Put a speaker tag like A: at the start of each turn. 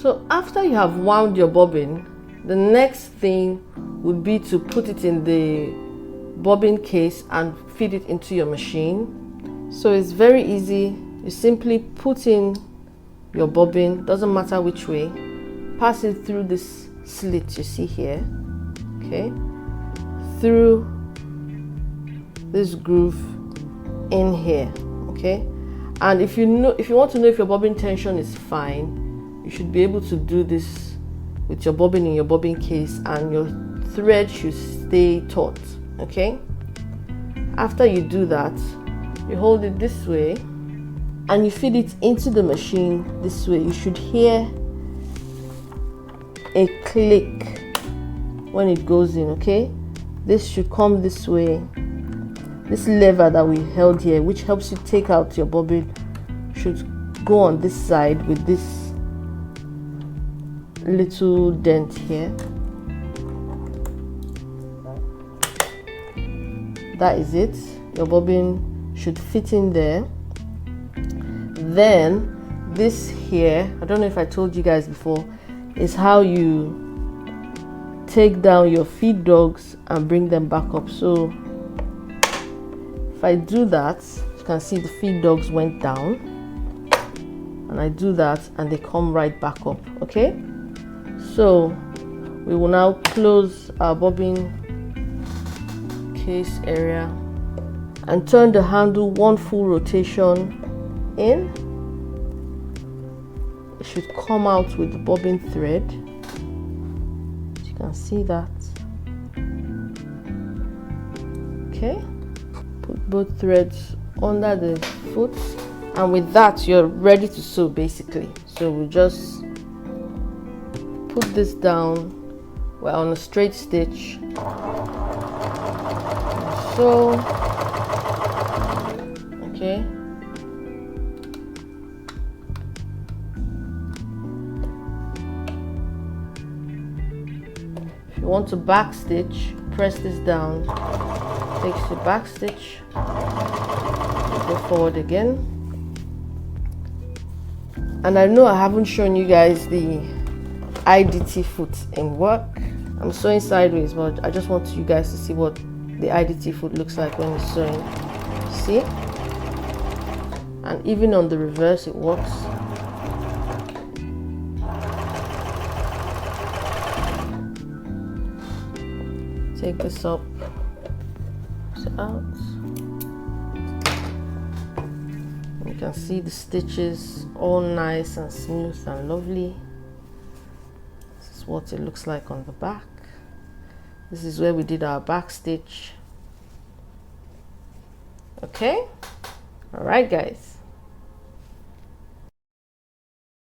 A: So after you have wound your bobbin, the next thing would be to put it in the bobbin case and feed it into your machine. So it's very easy. You simply put in your bobbin, doesn't matter which way, pass it through this slit you see here, okay, through this groove in here, okay. And if you want to know if your bobbin tension is fine, you should be able to do this with your bobbin in your bobbin case, and your thread should stay taut, okay. After you do that, you hold it this way and you feed it into the machine this way. You should hear a click when it goes in, okay. This should come this way. This lever that we held here, which helps you take out your bobbin, should go on this side with this little dent here. That is it. Your bobbin should fit in there. Then this here, I don't know if I told you guys before, is how you take down your feed dogs and bring them back up. So if I do that, you can see the feed dogs went down, and I do that and they come right back up, okay. So we will now close our bobbin case area and turn the handle one full rotation in. It should come out with the bobbin thread. You can see that, okay. Put both threads under the foot, and with that you're ready to sew basically. So we'll just put this down. We're on a straight stitch. So, okay. If you want to back stitch, press this down. Takes the back stitch. Go forward again. And I know I haven't shown you guys the IDT foot in work. I'm sewing sideways, but I just want you guys to see what the IDT foot looks like when you're sewing. See? And even on the reverse it works. Take this up, push it out. You can see the stitches all nice and smooth and lovely. This is what it looks like on the back. This is where we did our back stitch. Okay, all right guys.